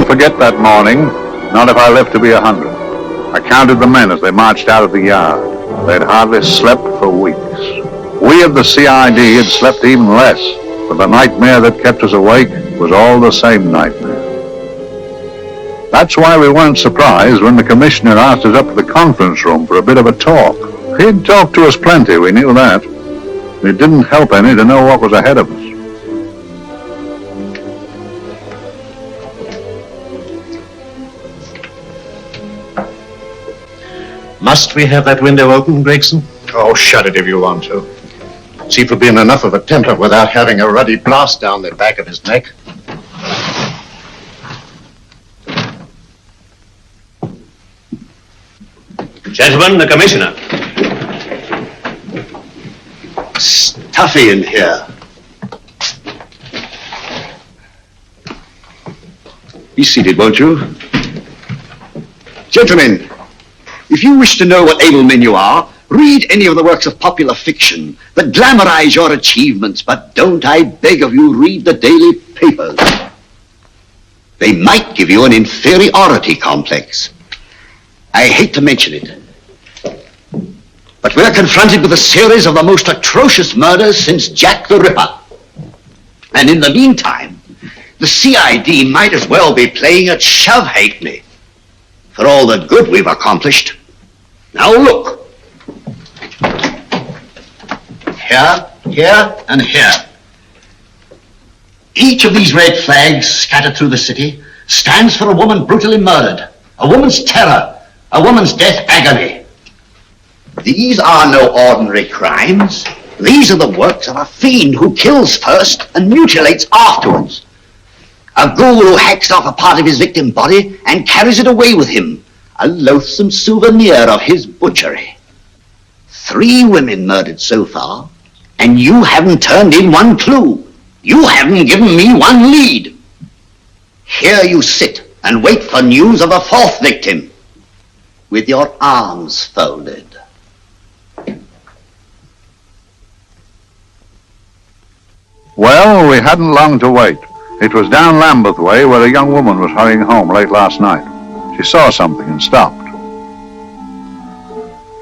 forget that morning, not if I live to be 100. I counted the men as they marched out of the yard. They'd hardly slept for weeks. We of the CID had slept even less, but the nightmare that kept us awake was all the same nightmare. That's why we weren't surprised when the commissioner asked us up to the conference room for a bit of a talk. He'd talked to us plenty, we knew that. It didn't help any to know what was ahead of us. Must we have that window open, Gregson? Oh, shut it if you want to. Chief will be in enough of a temper without having a ruddy blast down the back of his neck. Gentlemen, the commissioner. Stuffy in here. Be seated, won't you? Gentlemen, if you wish to know what able men you are, read any of the works of popular fiction that glamorize your achievements, but don't, I beg of you, read the daily papers. They might give you an inferiority complex. I hate to mention it, but we're confronted with a series of the most atrocious murders since Jack the Ripper. And in the meantime, the CID might as well be playing at shove-hate-me for all the good we've accomplished. Now look. Here, here, and here. Each of these red flags scattered through the city stands for a woman brutally murdered, a woman's terror, a woman's death agony. These are no ordinary crimes. These are the works of a fiend who kills first and mutilates afterwards. A ghoul who hacks off a part of his victim body and carries it away with him, a loathsome souvenir of his butchery. 3 women murdered so far, and you haven't turned in one clue. You haven't given me one lead. Here you sit and wait for news of a 4th victim, with your arms folded. Well, we hadn't long to wait. It was down Lambeth Way where a young woman was hurrying home late last night. She saw something and stopped.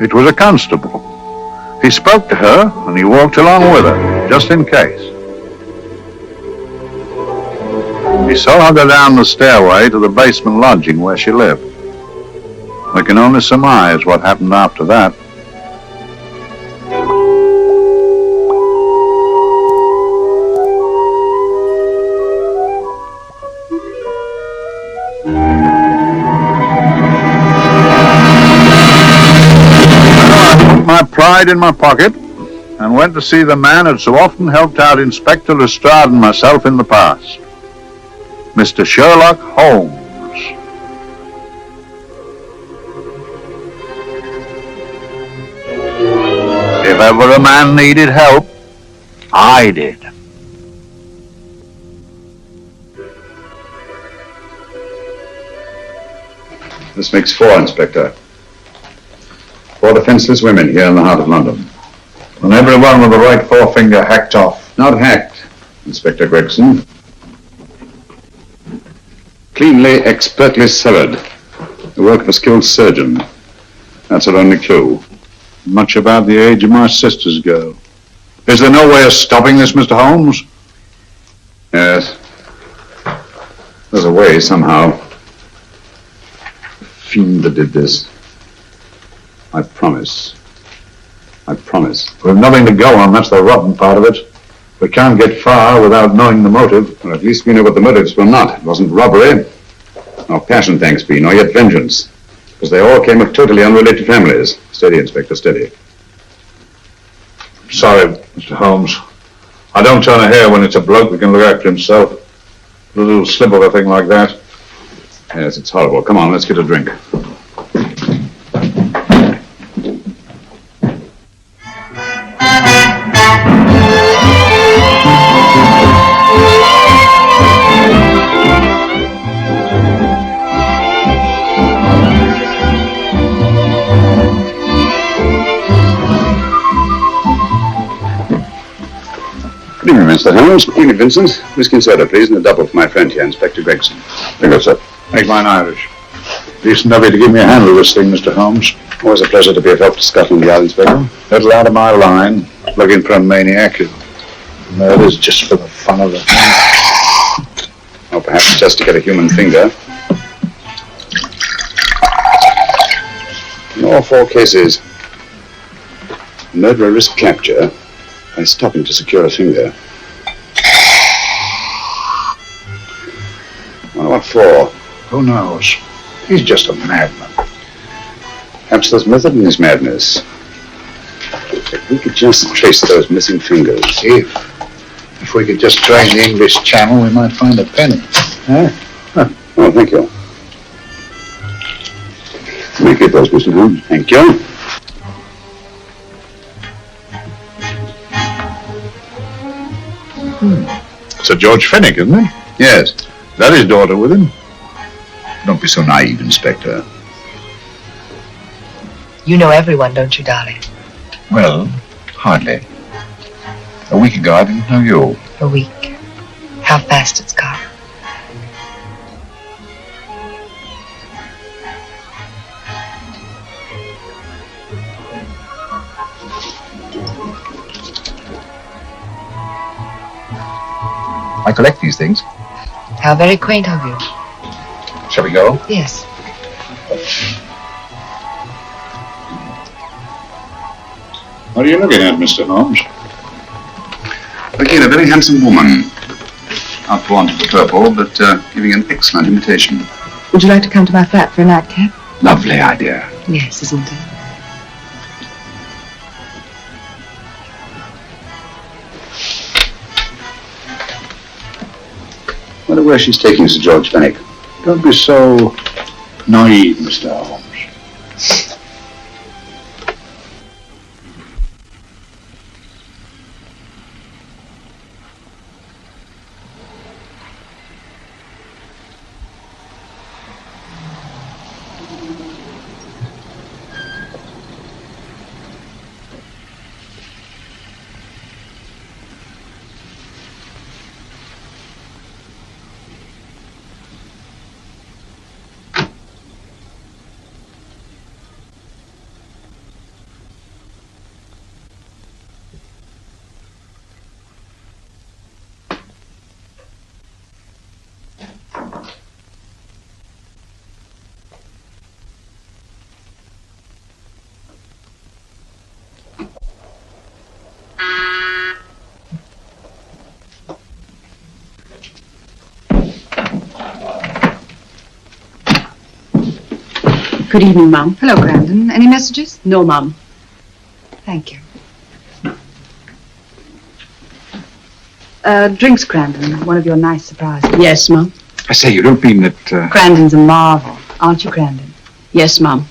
It was a constable. He spoke to her and he walked along with her, just in case. He saw her go down the stairway to the basement lodging where she lived. We can only surmise what happened after that. My pride in my pocket and went to see the man who'd so often helped out Inspector Lestrade and myself in the past, Mr. Sherlock Holmes. If ever a man needed help, I did. This makes 4, Inspector. 4 defenseless women here in the heart of London. And every one with the right forefinger hacked off. Not hacked, Inspector Gregson. Cleanly, expertly severed. The work of a skilled surgeon. That's our only clue. Much about the age of my sister's girl. Is there no way of stopping this, Mr. Holmes? Yes. There's a way, somehow. The fiend that did this. I promise. I promise. We've nothing to go on, that's the rotten part of it. We can't get far without knowing the motive. Well, at least we know what the motives were not. It wasn't robbery, nor passion, thanks be, nor yet vengeance. Because they all came of totally unrelated families. Steady, Inspector, steady. Sorry, Mr. Holmes. I don't turn a hair when it's a bloke that can look after himself. A little slip of a thing like that. Yes, it's horrible. Come on, let's get a drink. Good evening, Mr. Holmes. Good evening, Vincent. Whiskey and soda, please, and a double for my friend here, Inspector Gregson. Very good, sir. Make mine Irish. Decent of you to give me a hand with this thing, Mr. Holmes. Always a pleasure to be of help to Scotland Yard, Inspector. Little out of my line, looking for a maniac who murders just for the fun of it. Or perhaps just to get a human finger. In all 4 cases, the murderer risked capture by stopping to secure a finger. Well, what for? Who knows? He's just a madman. Perhaps there's method in his madness. If we could just trace those missing fingers. If we could just drain the English Channel, we might find a penny. Huh? Oh, thank you. Make it those, Mr. Holmes. Thank you. Sir George Fenwick, isn't it? Yes. Is that his daughter with him? Don't be so naive, Inspector. You know everyone, don't you, darling? Well, hardly. A week ago, I didn't know you. A week. How fast it's gone. I collect these things. How very quaint of you. Shall we go? Yes. What are you looking at, Mr. Holmes? Looking at a very handsome woman. Not fond of the purple, but giving an excellent imitation. Would you like to come to my flat for a nightcap? Lovely idea. Yes, isn't it? Wonder where she's taking Sir George Fenwick. Don't be so naive, Mr. Holmes. Good evening, Mum. Hello, Grandon. Any messages? No, Mum. Thank you. Drinks, Grandon. One of your nice surprises. Yes, Mum. I say, you don't mean that... Grandon's a marvel, aren't you, Grandon? Yes, Mum.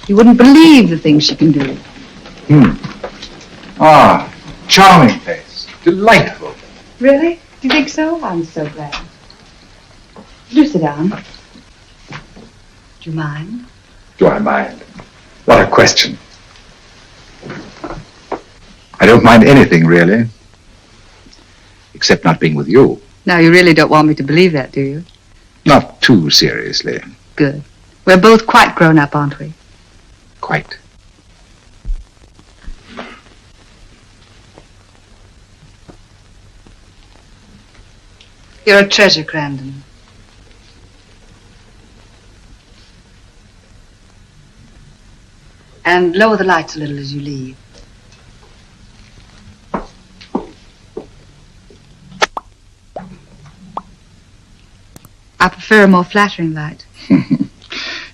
You wouldn't believe the things she can do. Ah, charming place. Delightful. Really? Do you think so? I'm so glad. Do sit down. Do you mind? Do I mind? What a question. I don't mind anything, really. Except not being with you. Now, you really don't want me to believe that, do you? Not too seriously. Good. We're both quite grown up, aren't we? Quite. You're a treasure, Grandon. And lower the lights a little as you leave. I prefer a more flattering light.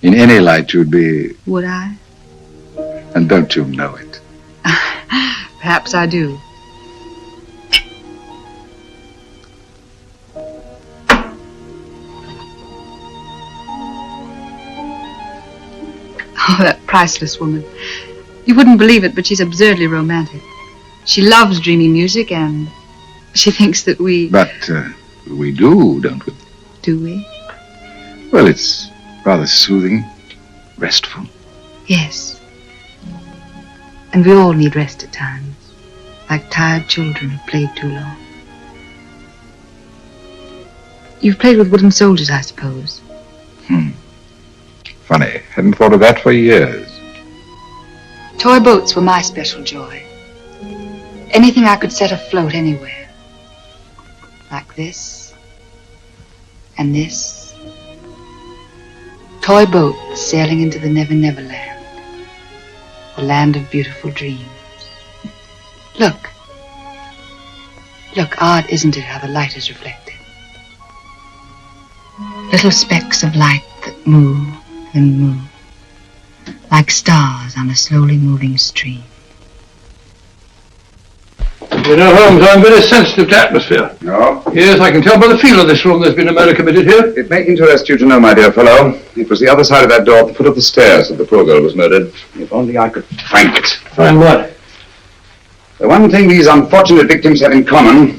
In any light you'd be... Would I? And don't you know it? Perhaps I do. Oh, that priceless woman. You wouldn't believe it, but she's absurdly romantic. She loves dreamy music, and she thinks that we... But we do, don't we? Do we? Well, it's rather soothing, restful. Yes. And we all need rest at times, like tired children who've played too long. You've played with wooden soldiers, I suppose. Funny. Hadn't thought of that for years. Toy boats were my special joy. Anything I could set afloat anywhere. Like this. And this. Toy boats sailing into the Never Never Land. The land of beautiful dreams. Look. Look, odd, isn't it, how the light is reflected? Little specks of light that move and move, like stars on a slowly moving stream. You know, Holmes, I'm very sensitive to atmosphere. No? Yes, I can tell by the feel of this room there's been a murder committed here. It may interest you to know, my dear fellow, it was the other side of that door at the foot of the stairs that the poor girl was murdered. If only I could find it. Find what? The one thing these unfortunate victims have in common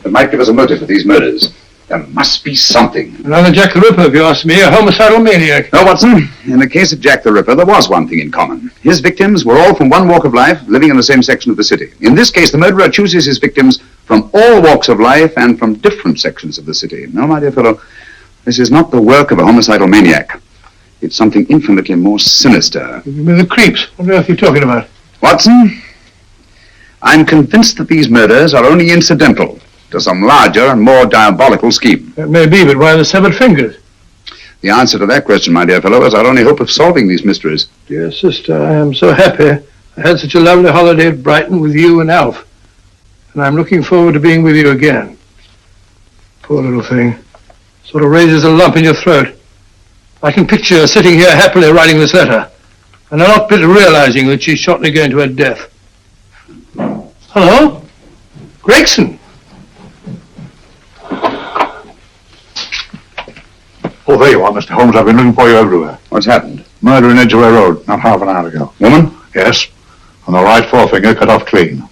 that might give us a motive for these murders. There must be something. Another Jack the Ripper, if you ask me, a homicidal maniac. No, Watson, in the case of Jack the Ripper, there was one thing in common. His victims were all from one walk of life, living in the same section of the city. In this case, the murderer chooses his victims from all walks of life and from different sections of the city. No, my dear fellow, this is not the work of a homicidal maniac. It's something infinitely more sinister. The creeps. What on earth are you talking about? Watson, I'm convinced that these murders are only incidental to some larger and more diabolical scheme. That may be, but why the severed fingers? The answer to that question, my dear fellow, is our only hope of solving these mysteries. Dear sister, I am so happy. I had such a lovely holiday at Brighton with you and Alf. And I'm looking forward to being with you again. Poor little thing. Sort of raises a lump in your throat. I can picture her sitting here happily writing this letter. And I'm not bit realizing that she's shortly going to her death. Hello? Gregson? Oh, there you are, Mr. Holmes. I've been looking for you everywhere. What's happened? Murder in Edgware Road, not half an hour ago. Woman? Yes. And the right forefinger cut off clean.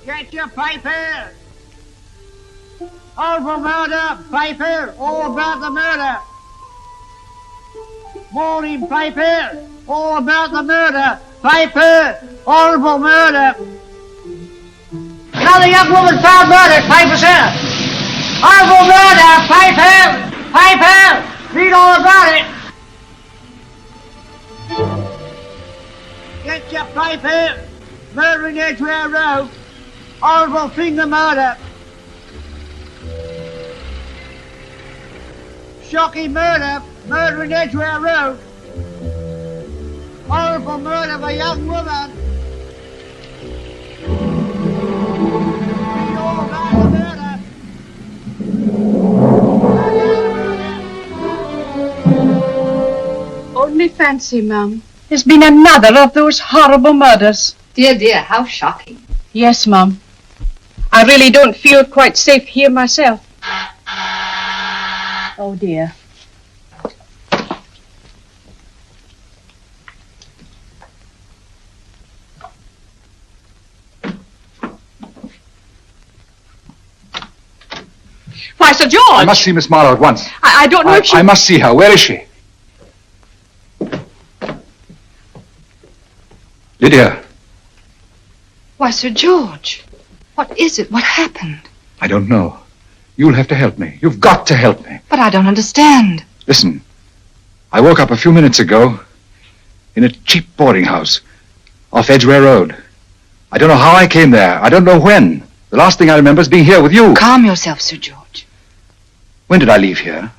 Get your papers! All for murder, papers, all about the murder. Morning papers, all about the murder, papers, all for murder. Another young woman found murdered, papers here. All for murder, papers, papers, read all about it. Get your papers, murder in Edgware Road. Horrible finger murder. Shocking murder. Murder in Edgware Road. Horrible murder of a young woman. Read all about the murder. Only fancy, Mum. There's been another of those horrible murders. Dear, dear, how shocking. Yes, Mum. I really don't feel quite safe here myself. Oh, dear. Why, Sir George! I must see Miss Marlowe at once. I don't know if she... I must see her. Where is she? Lydia. Why, Sir George, what is it? What happened? I don't know. You'll have to help me. You've got to help me. But I don't understand. Listen, I woke up a few minutes ago in a cheap boarding house off Edgware Road. I don't know how I came there. I don't know when. The last thing I remember is being here with you. Calm yourself, Sir George. When did I leave here?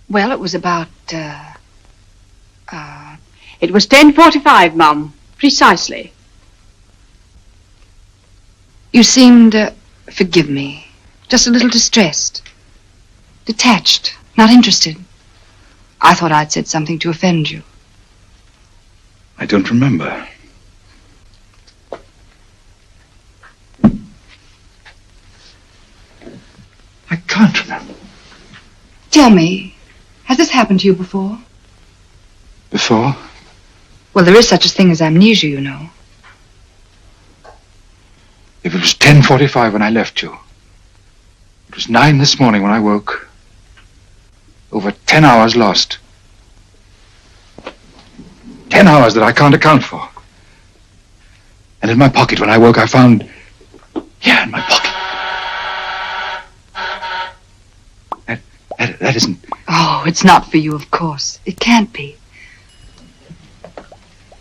Well, it was about, It was 10:45, Mum. Precisely. You seemed Forgive me. Just a little distressed. Detached. Not interested. I thought I'd said something to offend you. I don't remember. I can't remember. Tell me, has this happened to you before? Before? Well, there is such a thing as amnesia, you know. If it was 10:45 when I left you, it was 9 this morning when I woke. Over 10 hours lost. 10 hours that I can't account for. And in my pocket when I woke, I found... Yeah, in my pocket. That isn't... Oh, it's not for you, of course. It can't be.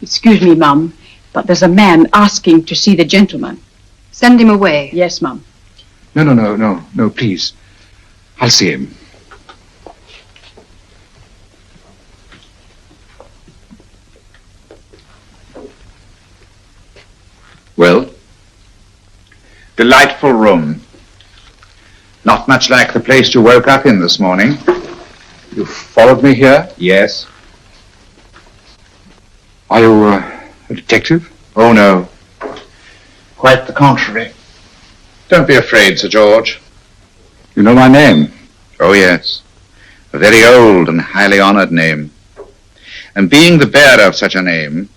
Excuse me, Mum, but there's a man asking to see the gentleman. Send him away. Yes, Mum. No, please. I'll see him. Well? Delightful room. Not much like the place you woke up in this morning. You followed me here? Yes. Are you a detective? Oh, no. Quite the contrary. Don't be afraid, Sir George. You know my name? Oh, yes. A very old and highly honored name. And being the bearer of such a name,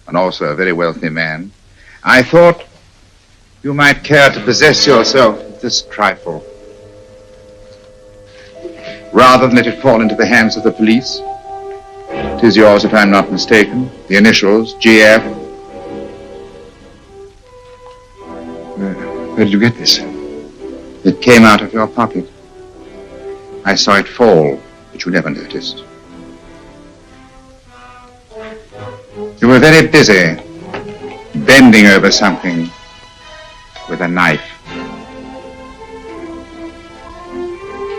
and also a very wealthy man, I thought you might care to possess yourself of this trifle. Rather than let it fall into the hands of the police. It is yours, if I'm not mistaken. The initials, GF. Where did you get this? It came out of your pocket. I saw it fall, but you never noticed. You were very busy, bending over something with a knife.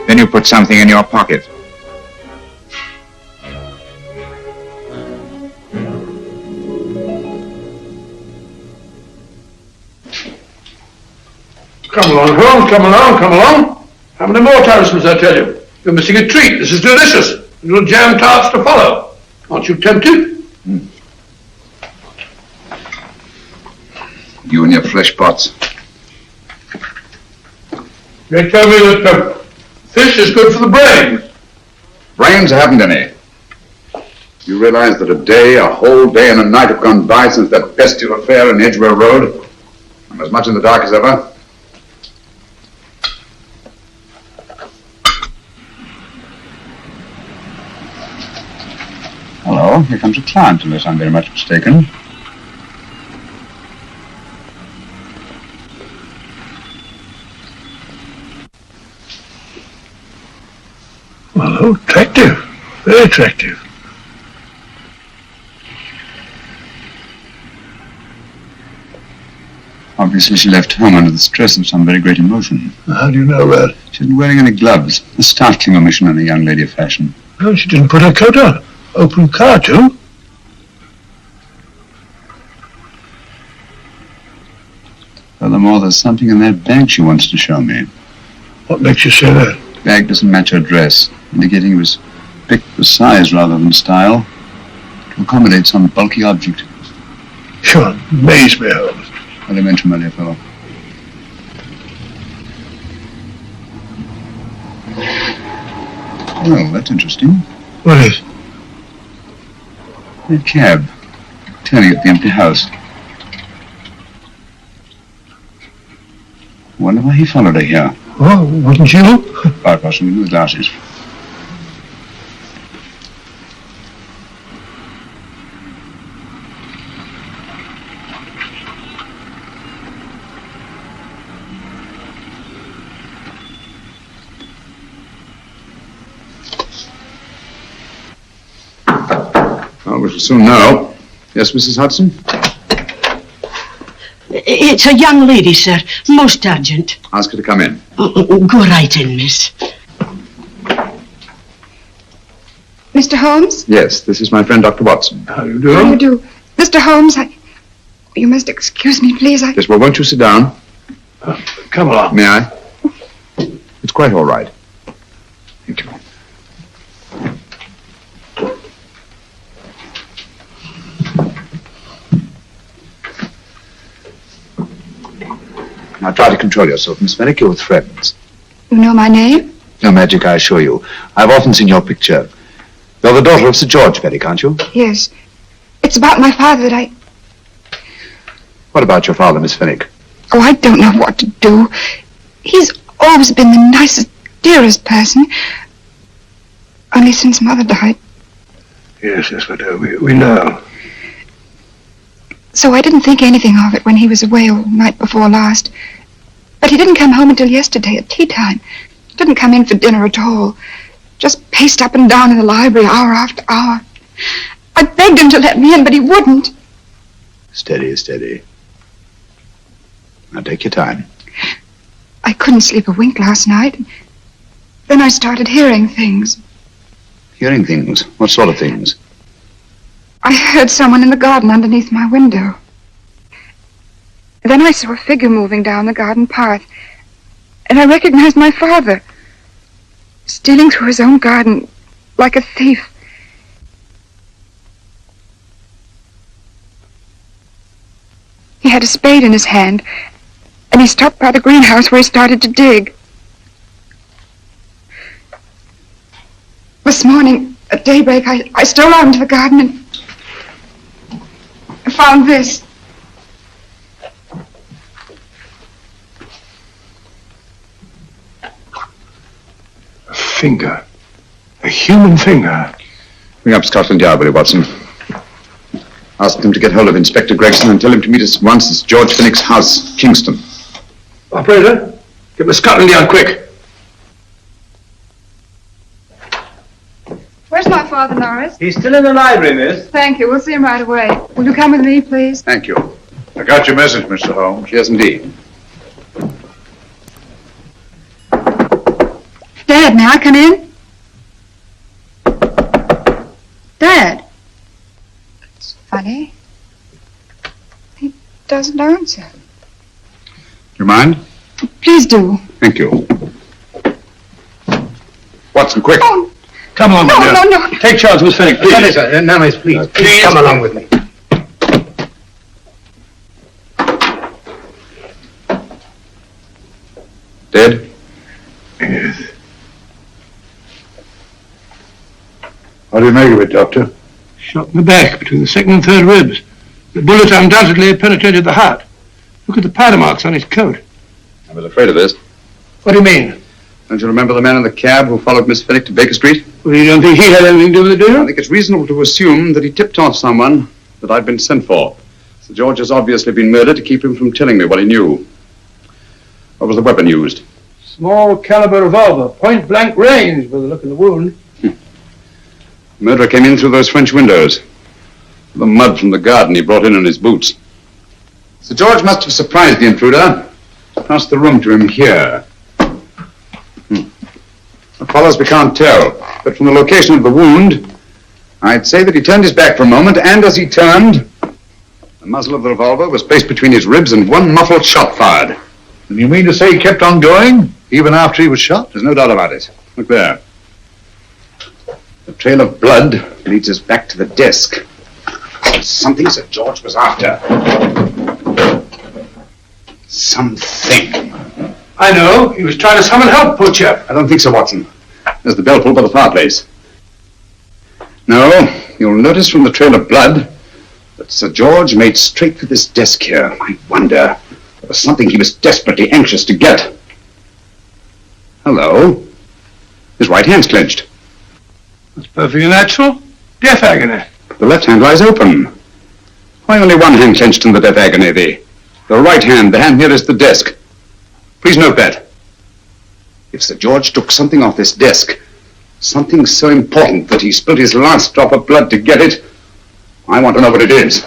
Then you put something in your pocket. Come along, Holmes, come along. How many more times must I tell you? You're missing a treat. This is delicious. Little jam tarts to follow. Aren't you tempted? You and your flesh pots. They tell me that fish is good for the brain. Brains haven't any. You realize that a whole day and a night have gone by since that bestial affair in Edgware Road? I'm as much in the dark as ever. Hello, here comes a client, unless I'm very much mistaken. Well, attractive. Very attractive. Obviously, she left home under the stress of some very great emotion. How do you know that? She isn't wearing any gloves. A startling omission in a young lady of fashion. Well, she didn't put her coat on. Open car, too. Furthermore, there's something in that bag she wants to show me. What makes you say that? The bag doesn't match her dress, indicating it was picked for size rather than style, to accommodate some bulky object. You amaze me, Holmes. Elementary, my dear fellow. Well, that's interesting. What is? A cab, turning at the empty house. Wonder why he followed her here. Oh, wouldn't you? Quite possibly with glasses. Well, we shall soon know. Yes, Mrs. Hudson? It's a young lady, sir. Most urgent. Ask her to come in. Go right in, miss. Mr. Holmes? Yes, this is my friend, Dr. Watson. How do you do? How do you do? Mr. Holmes, you must excuse me, please. Yes, well, won't you sit down? Come along. May I? It's quite all right. Thank you. Now try to control yourself, Miss Fenwick. You're with friends. You know my name? No magic, I assure you. I've often seen your picture. You're the daughter of Sir George Fenwick, aren't you? Yes. It's about my father that I... What about your father, Miss Fenwick? Oh, I don't know what to do. He's always been the nicest, dearest person. Only since Mother died. Yes, we do. We know. So I didn't think anything of it when he was away all night before last. But he didn't come home until yesterday at tea time. Didn't come in for dinner at all. Just paced up and down in the library hour after hour. I begged him to let me in, but he wouldn't. Steady, steady. Now take your time. I couldn't sleep a wink last night. Then I started hearing things. Hearing things? What sort of things? I heard someone in the garden underneath my window. Then I saw a figure moving down the garden path. And I recognized my father. Stealing through his own garden like a thief. He had a spade in his hand, and he stopped by the greenhouse where he started to dig. This morning, at daybreak, I stole out into the garden and I found this. A finger. A human finger. Bring up Scotland Yard, will you, Watson? Ask them to get hold of Inspector Gregson and tell him to meet us at once at George Fenwick's house, Kingston. Operator, get me Scotland Yard quick. Where's my father, Norris? He's still in the library, miss. Thank you. We'll see him right away. Will you come with me, please? Thank you. I got your message, Mr. Holmes. Yes, indeed. Dad, may I come in? Dad. It's funny. He doesn't answer. You mind? Please do. Thank you. Watson, quick. Oh, Come on, no, my dear. no, no. Take charge, Miss Fenwick, please. Now, miss, please. Please come along with me. Dead? Yes. What do you make of it, Doctor? Shot in the back between the second and third ribs. The bullet undoubtedly penetrated the heart. Look at the powder marks on his coat. I was afraid of this. What do you mean? Don't you remember the man in the cab who followed Miss Fenwick to Baker Street? Well, you don't think he had anything to do with the I deal? think it's reasonable to assume that he tipped off someone that I'd been sent for. Sir George has obviously been murdered to keep him from telling me what he knew. What was the weapon used? Small caliber revolver, point blank range by the look of the wound. The murderer came in through those French windows. The mud from the garden he brought in his boots. Sir George must have surprised the intruder. Passed the room to him here. What follows we can't tell, but from the location of the wound, I'd say that he turned his back for a moment, and as he turned, the muzzle of the revolver was placed between his ribs and one muffled shot fired. And you mean to say he kept on going, even after he was shot? There's no doubt about it. Look there. The trail of blood leads us back to the desk. Something Sir George was after. Something. I know. He was trying to summon help, poor chap. I don't think so, Watson. There's the bell pull by the fireplace. No, you'll notice from the trail of blood that Sir George made straight for this desk here. I wonder, there was something he was desperately anxious to get. Hello. His right hand's clenched. That's perfectly natural. Death agony. The left hand lies open. Why only one hand clenched in the death agony? The right hand, the hand nearest the desk. Please note that. If Sir George took something off this desk, something so important that he spilled his last drop of blood to get it, I want to know what it is.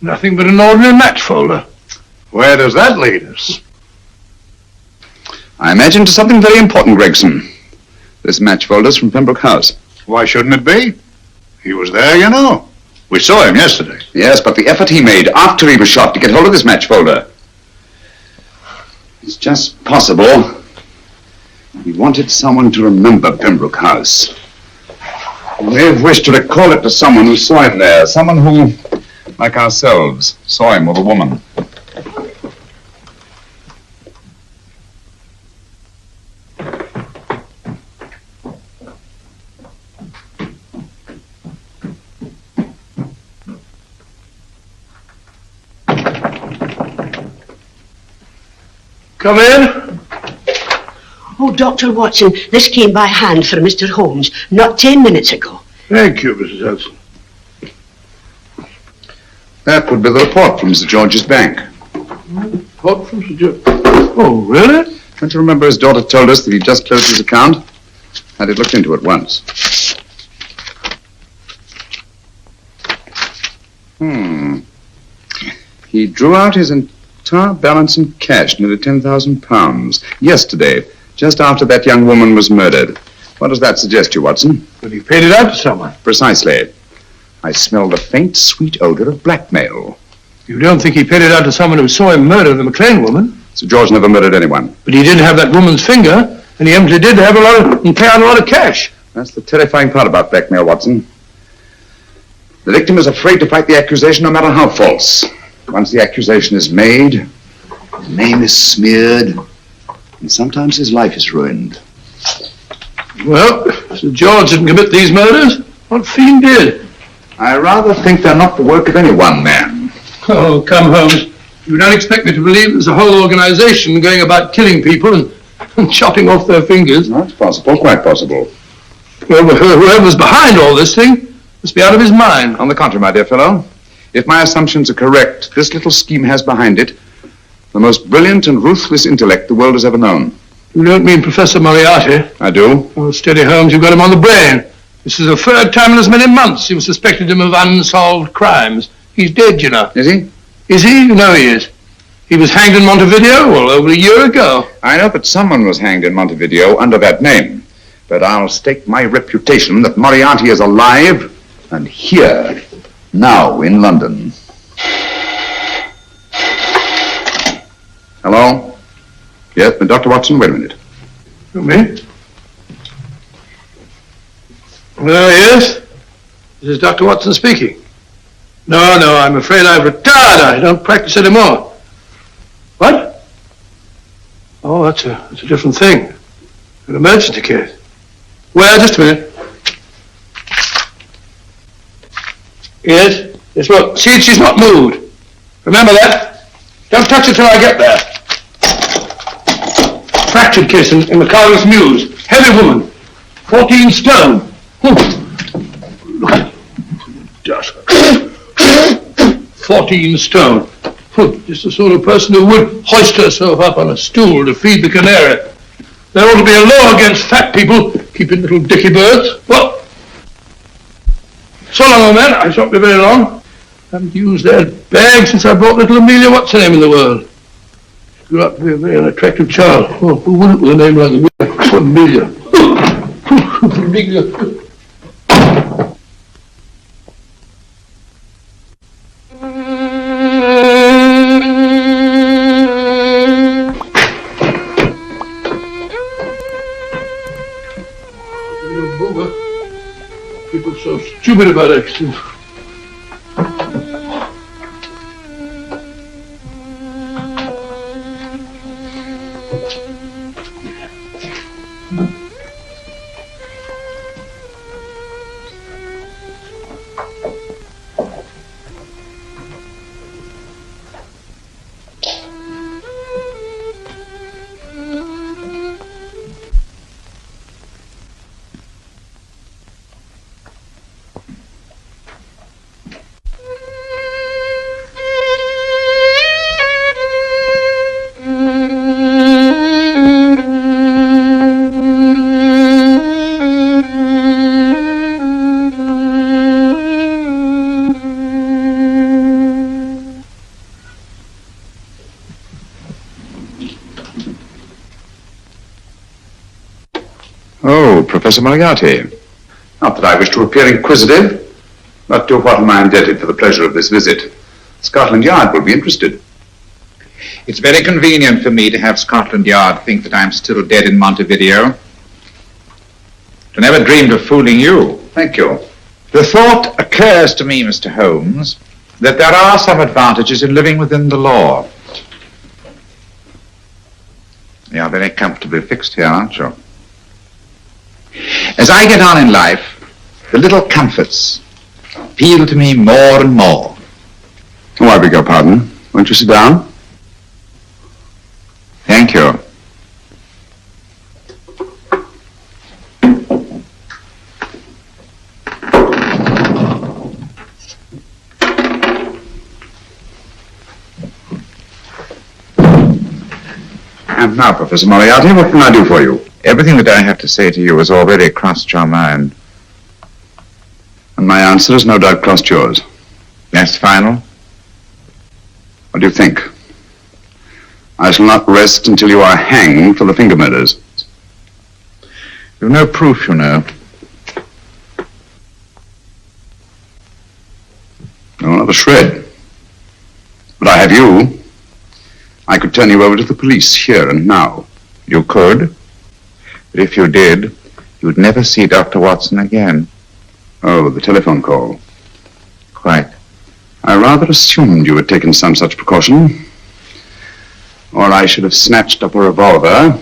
Nothing but an ordinary match folder. Where does that lead us? I imagine to something very important, Gregson. This match folder's from Pembroke House. Why shouldn't it be? He was there, you know. We saw him yesterday. Yes, but the effort he made after he was shot to get hold of this match folder. It's just possible he wanted someone to remember Pembroke House. He may have wished to recall it to someone who saw him there. Someone who, like ourselves, saw him with a woman. Come in. Oh, Dr. Watson, this came by hand for Mr. Holmes not 10 minutes ago. Thank you, Mrs. Hudson. That would be the report from Sir George's bank. Report from Sir George. Oh, really? Don't you remember his daughter told us that he'd just closed his account? Had it looked into at once. He drew out his entire balance in cash, nearly £10,000, yesterday, just after that young woman was murdered. What does that suggest you, Watson? But he paid it out to someone. Precisely. I smelled a faint, sweet odor of blackmail. You don't think he paid it out to someone who saw him murder the McLean woman? Sir George never murdered anyone. But he did have that woman's finger, and he empty did have and pay out a lot of cash. That's the terrifying part about blackmail, Watson. The victim is afraid to fight the accusation, no matter how false. Once the accusation is made, his name is smeared, and sometimes his life is ruined. Well, Sir George didn't commit these murders. What fiend did? I rather think they're not the work of any one man. Oh, come, Holmes. You don't expect me to believe there's a whole organization going about killing people and chopping off their fingers. That's possible, quite possible. Well, whoever's behind all this thing must be out of his mind. On the contrary, my dear fellow, if my assumptions are correct, this little scheme has behind it the most brilliant and ruthless intellect the world has ever known. You don't mean Professor Moriarty? I do. Oh, steady, Holmes, you've got him on the brain. This is the third time in as many months you've suspected him of unsolved crimes. He's dead, you know. Is he? Is he? You know he is. He was hanged in Montevideo, well, over a year ago. I know that someone was hanged in Montevideo under that name. But I'll stake my reputation that Moriarty is alive and here, now in London. Hello? Yes, but Dr. Watson, wait a minute. Me? Yes? This is Dr. Watson speaking. No, I'm afraid I've retired. I don't practice anymore. What? Oh, that's a different thing. An emergency case. Well, just a minute. Yes, look, see, she's not moved. Remember that? Don't touch her till I get there. Fractured case in the Colourised Mews. Heavy woman. 14 stone. Look at dust. 14 stone. Just the sort of person who would hoist herself up on a stool to feed the canary. There ought to be a law against fat people keeping little dicky birds. Well, so long, old man. I shan't be very long. Haven't used that bag since I brought little Amelia what's her name in the world. She grew up to be a very unattractive child. Oh, who wouldn't with a name like Amelia? Amelia. People so stupid about accidents. Oh, Professor Moriarty. Not that I wish to appear inquisitive, but to what am I indebted for the pleasure of this visit? Scotland Yard will be interested. It's very convenient for me to have Scotland Yard think that I'm still dead in Montevideo. I never dreamed of fooling you. Thank you. The thought occurs to me, Mr. Holmes, that there are some advantages in living within the law. You are very comfortably fixed here, aren't you? As I get on in life, the little comforts appeal to me more and more. Oh, I beg your pardon. Won't you sit down? Thank you. And now, Professor Moriarty, what can I do for you? Everything that I have to say to you has already crossed your mind. And my answer has no doubt crossed yours. That's final? What do you think? I shall not rest until you are hanged for the finger murders. You've no proof, you know. No, not a shred. But I have you. I could turn you over to the police here and now. You could. But if you did, you'd never see Dr. Watson again. Oh, the telephone call. Quite. I rather assumed you had taken some such precaution. Or I should have snatched up a revolver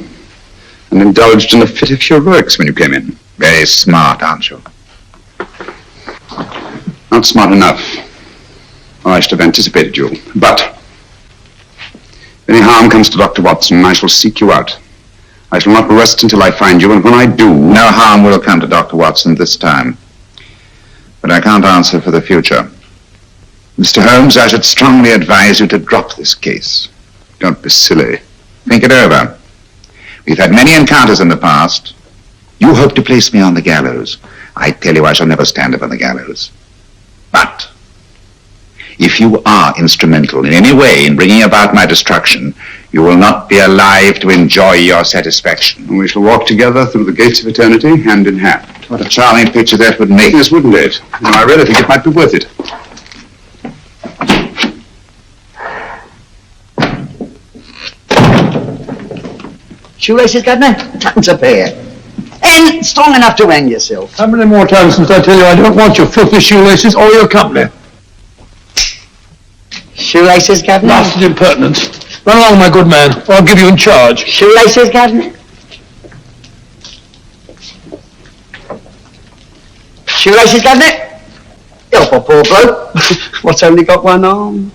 and indulged in a fit of heroics when you came in. Very smart, aren't you? Not smart enough. Or I should have anticipated you. But if any harm comes to Dr. Watson, I shall seek you out. I shall not rest until I find you, and when I do... No harm will come to Dr. Watson this time. But I can't answer for the future. Mr. Holmes, I should strongly advise you to drop this case. Don't be silly. Think it over. We've had many encounters in the past. You hope to place me on the gallows. I tell you I shall never stand upon the gallows. But if you are instrumental in any way in bringing about my destruction, you will not be alive to enjoy your satisfaction. And we shall walk together through the gates of eternity, hand in hand. What a charming picture that would make. Yes, wouldn't it? And I really think it might be worth it. Shoelaces, Governor? Tuppence a pair. And strong enough to hang yourself. How many more times must I tell you I don't want your filthy shoelaces or your company? Shoelaces, Governor? Blasted impertinence. Run along, my good man, or I'll give you in charge. Shoelaces, Governor? Shoelaces, Governor? Help a poor bloke. What's only got one arm?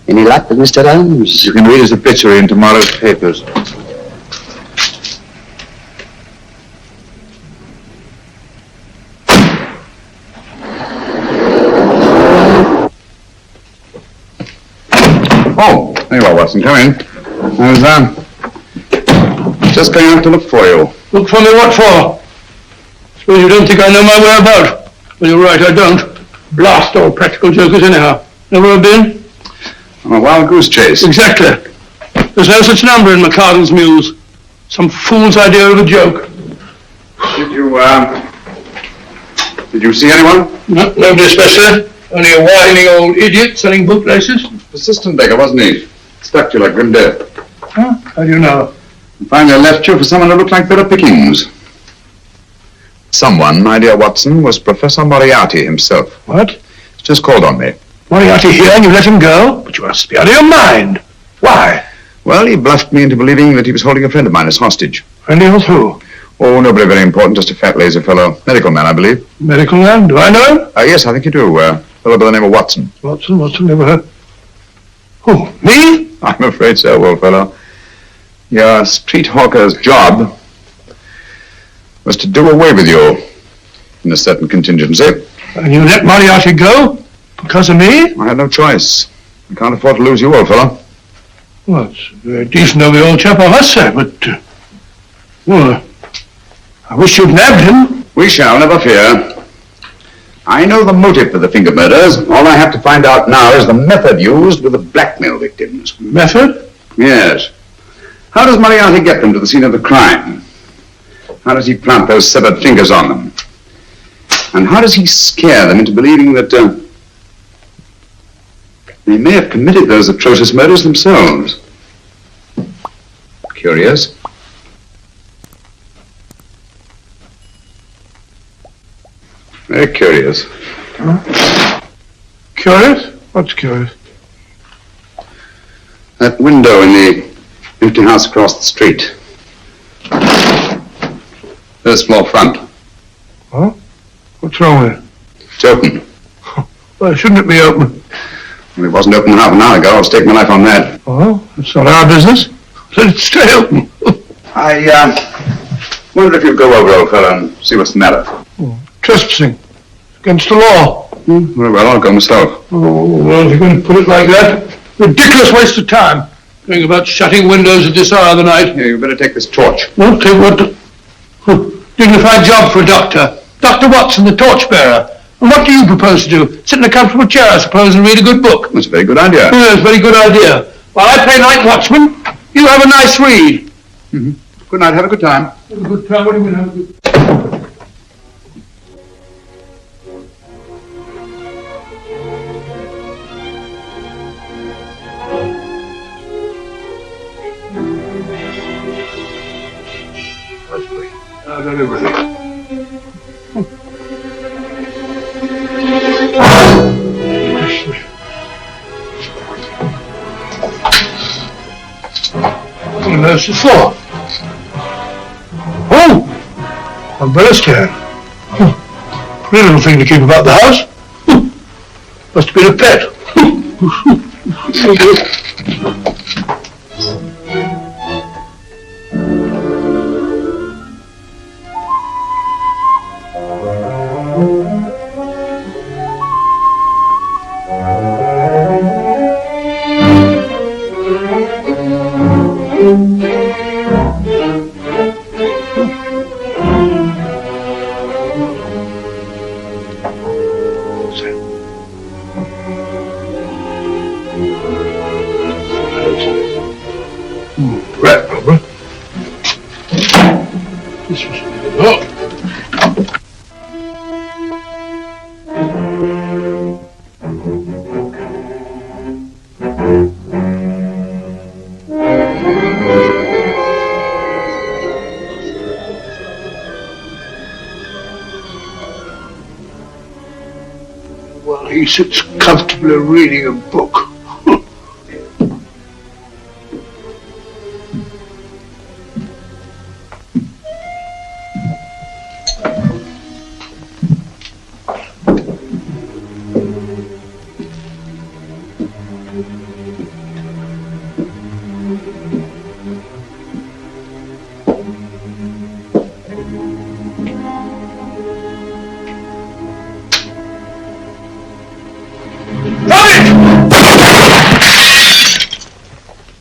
Any luck with Mr. Holmes? You can read his obituary in tomorrow's papers. Oh, there you are, Watson. Come in. I was, just going out to look for you. Look for me what for? Suppose you don't think I know my way about? Well, you're right, I don't. Blast all practical jokers anyhow. Never have been? On a wild goose chase. Exactly. There's no such number in McCardle's Muse. Some fool's idea of a joke. Did you see anyone? No, nobody especially. Only a whining old idiot selling bootlaces. Persistent beggar, wasn't he? Stuck you like grim death. Huh? How do you know? And finally left you for someone who looked like better pickings. Someone, my dear Watson, was Professor Moriarty himself. What? He's just called on me. Moriarty here and you let him go? But you must be out of your mind. Why? Well, he bluffed me into believing that he was holding a friend of mine as hostage. Friend of who? Oh, nobody very important, just a fat, lazy fellow. Medical man, I believe. Medical man? Do I know him? Yes, I think you do. Fellow by the name of Watson. Watson, never heard. Who, me? I'm afraid so, old fellow. Your street hawker's job was to do away with you in a certain contingency. And you let Moriarty go? Because of me? I had no choice. I can't afford to lose you, old fellow. Well, it's very decent of the old chap, I must say, but... well, I wish you'd nabbed him. We shall, never fear. I know the motive for the finger murders. All I have to find out now is the method used with the blackmail victims. Method? Yes. How does Moriarty get them to the scene of the crime? How does he plant those severed fingers on them? And how does he scare them into believing that they may have committed those atrocious murders themselves? Curious. Very curious. Huh? Curious? What's curious? That window in the empty house across the street. First floor front. Huh? What's wrong with it? It's open. Well, shouldn't it be open? Well, it wasn't open half an hour ago. I'll stake my life on that. Oh, it's not our business. Let it stay open. I wondered if you'd go over, old fellow, and see what's the matter. Trespassing. Against the law. Very well, I'll go myself. Oh, well, if you're going to put it like that, ridiculous waste of time. Going about shutting windows at this hour of the night. Yeah, you better take this torch. Well, take what? Dignified job for a doctor. Dr. Watson, the torchbearer. And what do you propose to do? Sit in a comfortable chair, I suppose, and read a good book? That's a very good idea. Yes, very good idea. While I play night watchman, you have a nice read. Mm-hmm. Good night, have a good time. Have a good time, what do you mean have a good time? I've done everything. What on earth's it for? Oh! Umbrella stand. Pretty little thing to keep about the house. Must have been a pet. Rat rubber. This was oh. Well, he sits comfortably reading a book.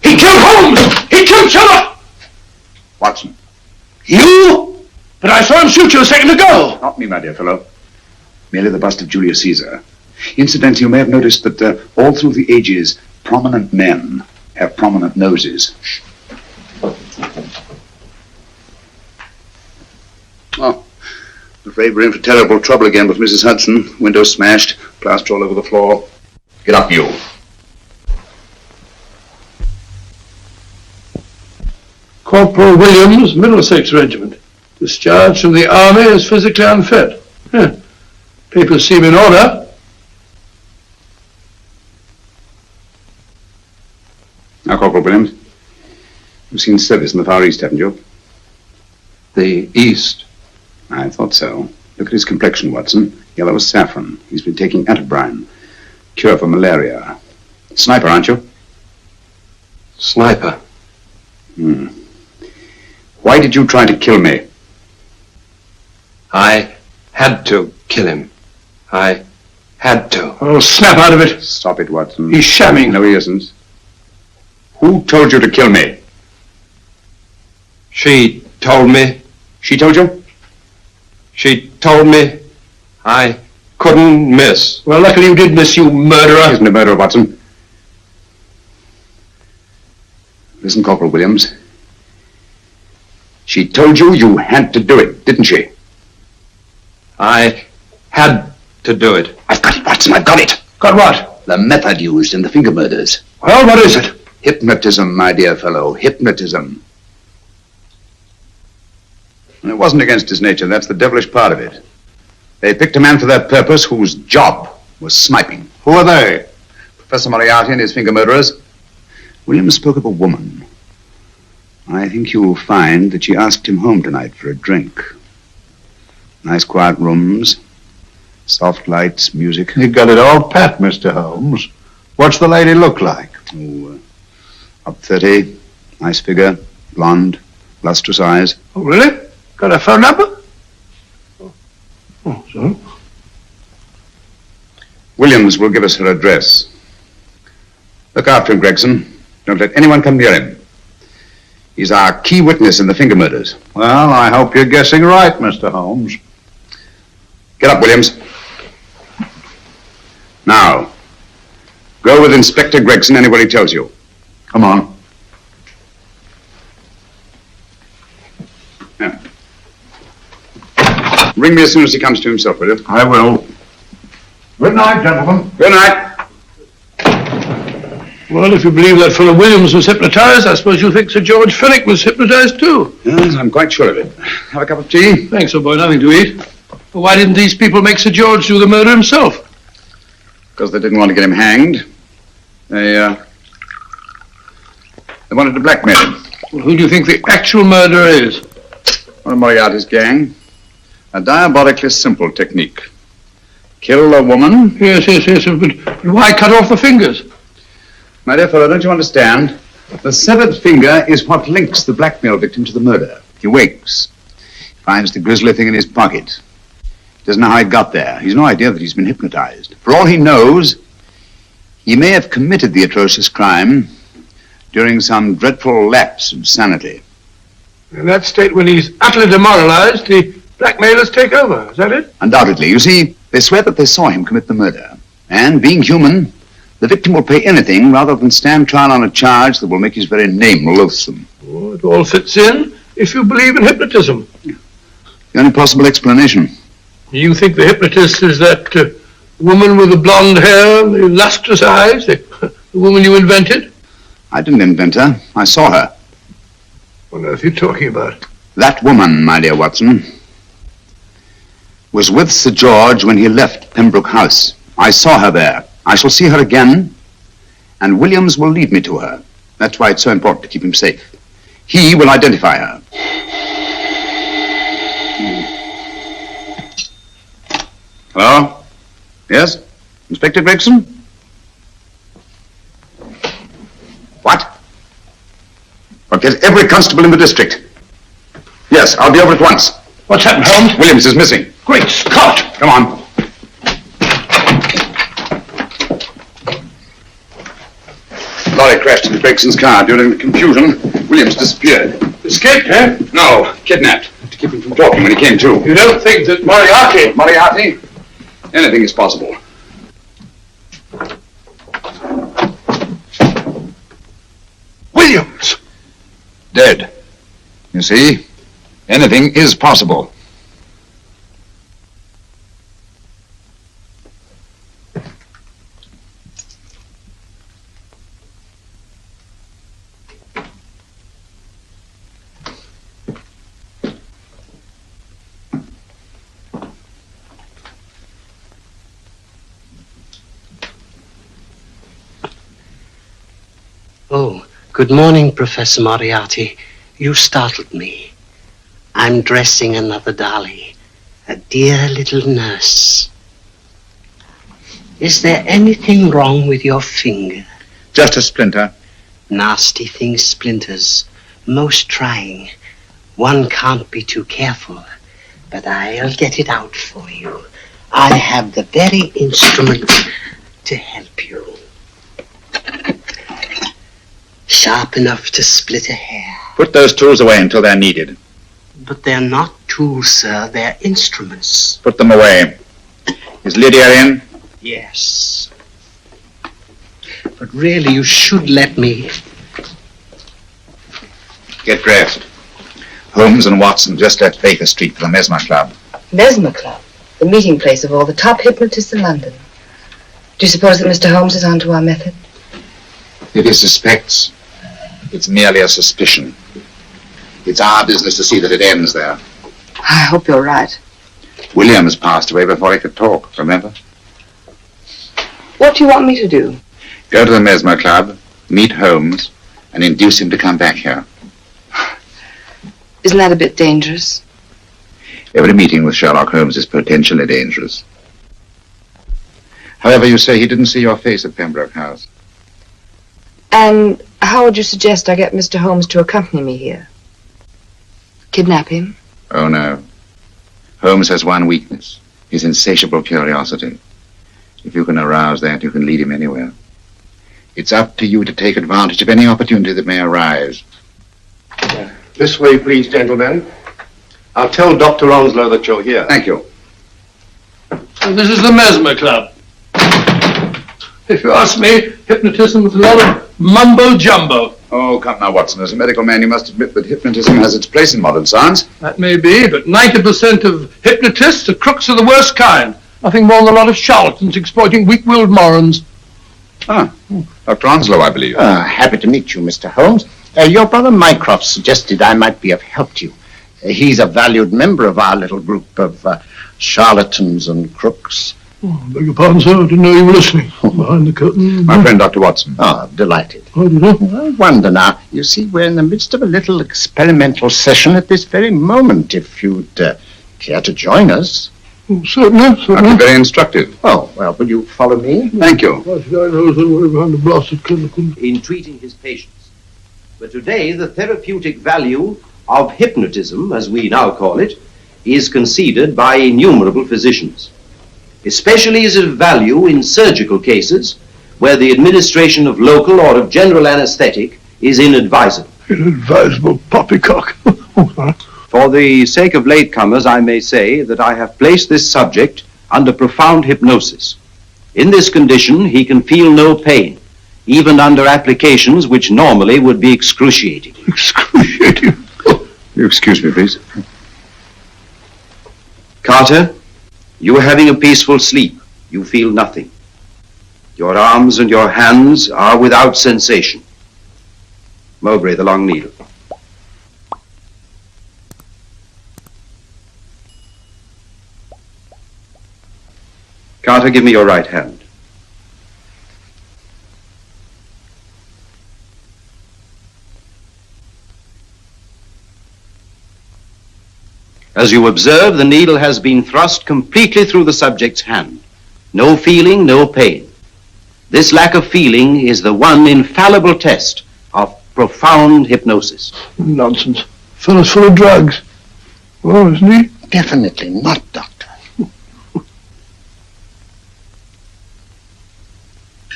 He killed Holmes! He killed Sherlock! Watson. You? But I saw him shoot you a second ago. Not me, my dear fellow. Merely the bust of Julius Caesar. Incidentally, you may have noticed that all through the ages, prominent men have prominent noses. Oh, I'm afraid we're in for terrible trouble again with Mrs. Hudson. Window smashed, plaster all over the floor. Get up, you. Corporal Williams, Middlesex Regiment. Discharged from the army as physically unfit. Papers seem in order. Now, Corporal Williams, you've seen service in the Far East, haven't you? The East? I thought so. Look at his complexion, Watson. Yellow as saffron. He's been taking antibrine. Cure for malaria. Sniper, aren't you? Sniper. Why did you try to kill me? I had to kill him. I had to. Oh, snap out of it. Stop it, Watson. He's shamming. No, he isn't. Who told you to kill me? She told me. She told you? She told me I couldn't miss. Well, luckily you did miss, you murderer. Isn't a murderer, Watson. Listen, Corporal Williams. She She told you you had to do it, didn't she? I had to do it. I've got it, Watson, I've got it. Got what? The method used in the finger murders. Well, what is it? Hypnotism, my dear fellow, hypnotism. And it wasn't against his nature, that's the devilish part of it. They picked a man for that purpose whose job was sniping. Who are they? Professor Moriarty and his finger murderers. Williams spoke of a woman. I think you'll find that she asked him home tonight for a drink. Nice quiet rooms, soft lights, music. You got it all pat, Mr. Holmes. What's the lady look like? Oh, up 30, nice figure, blonde, lustrous eyes. Oh, really? Got a phone number? Oh, so? Williams will give us her address. Look after him, Gregson. Don't let anyone come near him. He's our key witness in the finger murders. Well, I hope you're guessing right, Mr. Holmes. Get up, Williams. Now, go with Inspector Gregson anywhere he tells you. Come on. Yeah. Ring me as soon as he comes to himself, will you? I will. Good night, gentlemen. Good night. Well, if you believe that fellow Williams was hypnotized, I suppose you think Sir George Fenwick was hypnotized too. Yes, I'm quite sure of it. Have a cup of tea? Thanks, old boy. Nothing to eat. But why didn't these people make Sir George do the murder himself? Because they didn't want to get him hanged. They wanted to blackmail him. Well, who do you think the actual murderer is? One of Moriarty's gang. A diabolically simple technique. Kill a woman. Yes, but why cut off the fingers? My dear fellow, don't you understand? The severed finger is what links the blackmail victim to the murder. He wakes, finds the grisly thing in his pocket. Doesn't know how it got there. He's no idea that he's been hypnotized. For all he knows, he may have committed the atrocious crime during some dreadful lapse of sanity. In that state, when he's utterly demoralized, the blackmailers take over. Is that it? Undoubtedly. You see, they swear that they saw him commit the murder. And, being human, the victim will pay anything rather than stand trial on a charge that will make his very name loathsome. Oh, it all fits in if you believe in hypnotism. The only possible explanation. You think the hypnotist is that woman with the blonde hair, the lustrous eyes, the woman you invented? I didn't invent her. I saw her. What on earth are you talking about? That woman, my dear Watson, was with Sir George when he left Pembroke House. I saw her there. I shall see her again, and Williams will lead me to her. That's why it's so important to keep him safe. He will identify her. Hello? Yes? Inspector Gregson? What? I'll get every constable in the district. Yes, I'll be over at once. What's happened, Holmes? Williams is missing. Great Scott! Come on. Lorry crashed into Gregson's car. During the confusion, Williams disappeared. Escaped, eh? No, kidnapped. To keep him from talking when he came to. You don't think that Moriarty... Moriarty? Anything is possible. Williams! Dead. You see, anything is possible. Oh, good morning, Professor Moriarty. You startled me. I'm dressing another dolly, a dear little nurse. Is there anything wrong with your finger? Just a splinter. Nasty things, splinters. Most trying. One can't be too careful, but I'll get it out for you. I have the very instrument to help you. Sharp enough to split a hair. Put those tools away until they're needed. But they're not tools, sir. They're instruments. Put them away. Is Lydia in? Yes. But really, you should let me. Get dressed. Holmes and Watson just left Baker Street for the Mesmer Club. Mesmer Club? The meeting place of all the top hypnotists in London. Do you suppose that Mr. Holmes is onto our method? If he suspects, it's merely a suspicion. It's our business to see that it ends there. I hope you're right. Williams passed away before he could talk, remember? What do you want me to do? Go to the Mesmer Club, meet Holmes, and induce him to come back here. Isn't that a bit dangerous? Every meeting with Sherlock Holmes is potentially dangerous. However, you say he didn't see your face at Pembroke House. And how would you suggest I get Mr. Holmes to accompany me here? Kidnap him? Oh, no. Holmes has one weakness, his insatiable curiosity. If you can arouse that, you can lead him anywhere. It's up to you to take advantage of any opportunity that may arise. This way, please, gentlemen. I'll tell Dr. Onslow that you're here. Thank you. So this is the Mesmer Club. If you ask me, hypnotism is a lot of mumbo-jumbo. Oh, come now, Watson. As a medical man, you must admit that hypnotism has its place in modern science. That may be, but 90% of hypnotists are crooks of the worst kind. Nothing more than a lot of charlatans exploiting weak-willed morons. Ah, Dr. Onslow, I believe. Happy to meet you, Mr. Holmes. Your brother Mycroft suggested I might be of help to you. He's a valued member of our little group of charlatans and crooks. Oh, beg your pardon, sir. I didn't know you were listening. Behind the curtain. My friend, Dr. Watson. Oh, delighted. Oh, did you? I wonder now. You see, we're in the midst of a little experimental session at this very moment. If you'd care to join us. Oh, certainly. That'd be very instructive. Oh, well, will you follow me? Thank you. Why should I know somewhere behind the blasted curtain? In treating his patients. But today, the therapeutic value of hypnotism, as we now call it, is conceded by innumerable physicians. Especially is it of value in surgical cases where the administration of local or of general anesthetic is inadvisable. Inadvisable poppycock. For the sake of latecomers, I may say that I have placed this subject under profound hypnosis. In this condition, he can feel no pain, even under applications which normally would be excruciating. Excruciating? You excuse me, please. Carter, you are having a peaceful sleep. You feel nothing. Your arms and your hands are without sensation. Mowbray, the long needle. Carter, give me your right hand. As you observe, the needle has been thrust completely through the subject's hand. No feeling, no pain. This lack of feeling is the one infallible test of profound hypnosis. Nonsense. Fellow's full of drugs. Oh, isn't he? Definitely not, Doctor.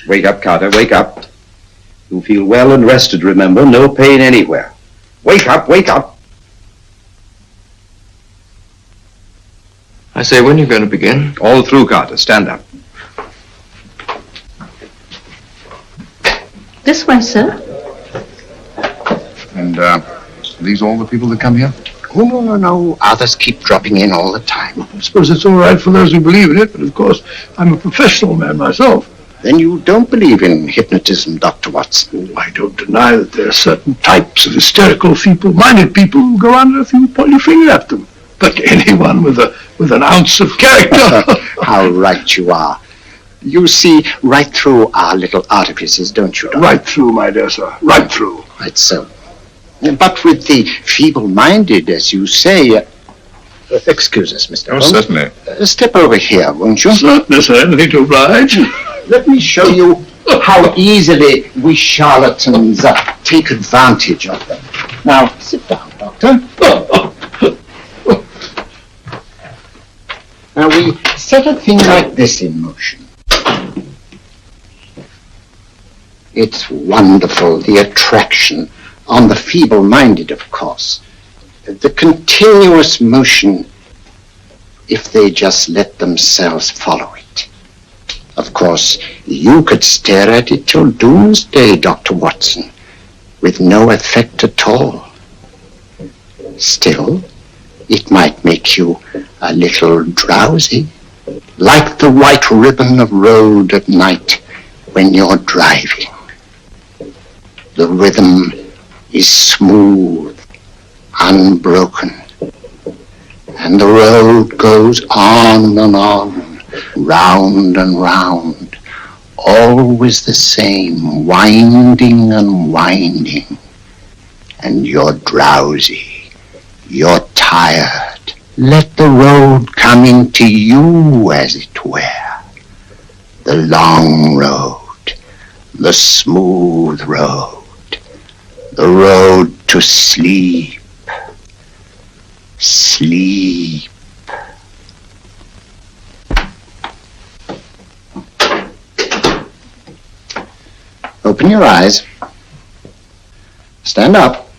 Wake up, Carter, wake up. You feel well and rested, remember. No pain anywhere. Wake up, wake up. I say, when are you going to begin? All through, Carter. Stand up. This way, sir. And, these all the people that come here? Oh, no. Others keep dropping in all the time. I suppose it's all right for those who believe in it, but of course, I'm a professional man myself. Then you don't believe in hypnotism, Dr. Watson? I don't deny that there are certain types of hysterical, feeble-minded people who go under if you point your finger at them. But anyone with an ounce of character... How right you are. You see right through our little artifices, don't you, Doctor? Right through, my dear sir. Right through. Right so. But with the feeble-minded, as you say... excuse us, Mr. Holmes. Certainly. Step over here, won't you? Certainly, sir. Anything to oblige. Let me show you how easily we charlatans take advantage of them. Now, sit down, Doctor. Now, we set a thing like this in motion. It's wonderful, the attraction on the feeble-minded, of course. The continuous motion, if they just let themselves follow it. Of course, you could stare at it till doomsday, Dr. Watson, with no effect at all. Still, it might make you a little drowsy, like the white ribbon of road at night when you're driving. The rhythm is smooth, unbroken, and the road goes on and on, round and round, always the same, winding and winding. And you're drowsy, you're tired. Let the road come into you, as it were. The long road, the smooth road, the road to sleep. Sleep. Open your eyes. Stand up.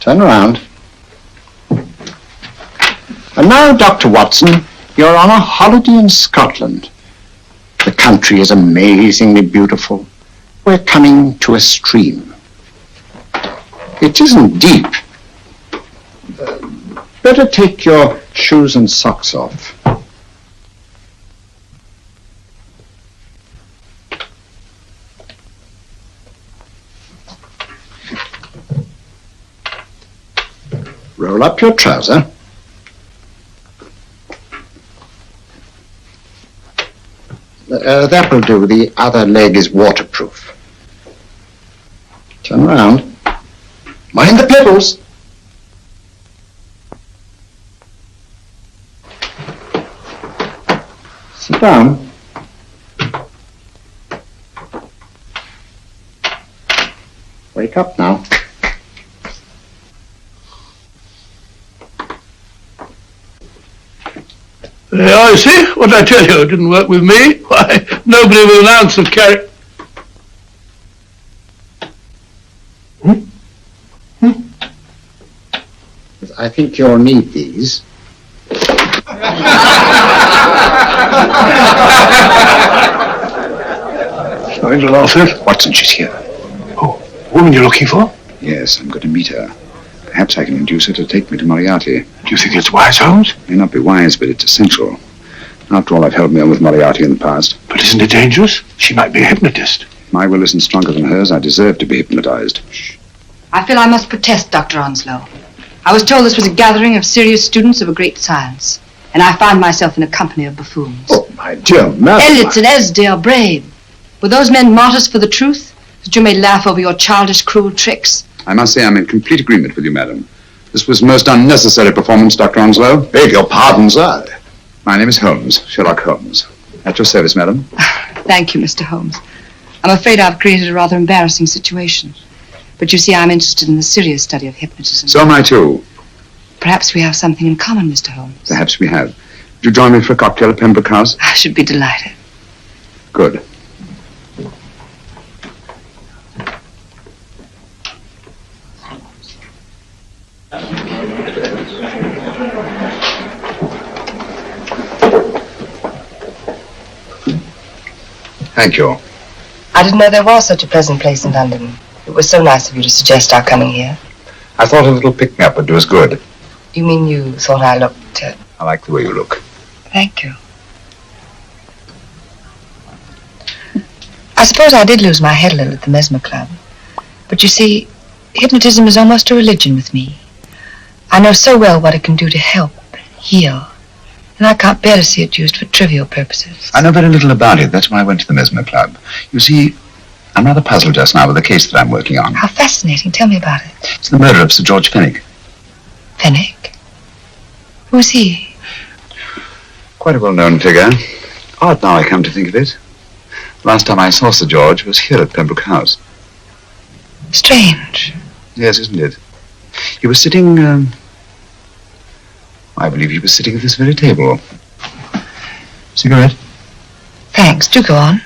Turn around. And now, Dr. Watson, you're on a holiday in Scotland. The country is amazingly beautiful. We're coming to a stream. It isn't deep. Better take your shoes and socks off. Roll up your trouser. That will do. The other leg is waterproof. Turn around. Mind the pedals. Sit down. Wake up now. I see. What did I tell you? It didn't work with me. Why, nobody with an ounce of character. I think you'll need these. Something to laugh at? Watson, she's here. Oh, the woman you're looking for? Yes, I'm going to meet her. Perhaps I can induce her to take me to Moriarty. Do you think it's wise, Holmes? May not be wise, but it's essential. After all, I've held my own with Moriarty in the past. But isn't it dangerous? She might be a hypnotist. My will isn't stronger than hers. I deserve to be hypnotized. I feel I must protest, Dr. Onslow. I was told this was a gathering of serious students of a great science, and I find myself in a company of buffoons. Oh, my dear madam. Elliott's and Esdale brave. Were those men martyrs for the truth, that you may laugh over your childish, cruel tricks? I must say I'm in complete agreement with you, madam. This was most unnecessary performance, Dr. Onslow. Beg your pardon, sir. My name is Holmes, Sherlock Holmes. At your service, madam. Thank you, Mr. Holmes. I'm afraid I've created a rather embarrassing situation. But you see, I'm interested in the serious study of hypnotism. So am I, too. Perhaps we have something in common, Mr. Holmes. Perhaps we have. Would you join me for a cocktail at Pembroke House? I should be delighted. Good. Thank you. I didn't know there was such a pleasant place in London. It was so nice of you to suggest our coming here. I thought a little pick-me-up would do us good. You mean you thought I looked... I like the way you look. Thank you. I suppose I did lose my head a little at the Mesmer Club. But you see, hypnotism is almost a religion with me. I know so well what it can do to help, heal. And I can't bear to see it used for trivial purposes. I know very little about it. That's why I went to the Mesmer Club. You see, I'm rather puzzled just now with the case that I'm working on. How fascinating. Tell me about it. It's the murder of Sir George Fenwick. Fenwick? Who's he? Quite a well-known figure. Odd now I come to think of it. Last time I saw Sir George was here at Pembroke House. Strange. Yes, isn't it? He was sitting, I believe he was sitting at this very table. Cigarette? Thanks. Do go on.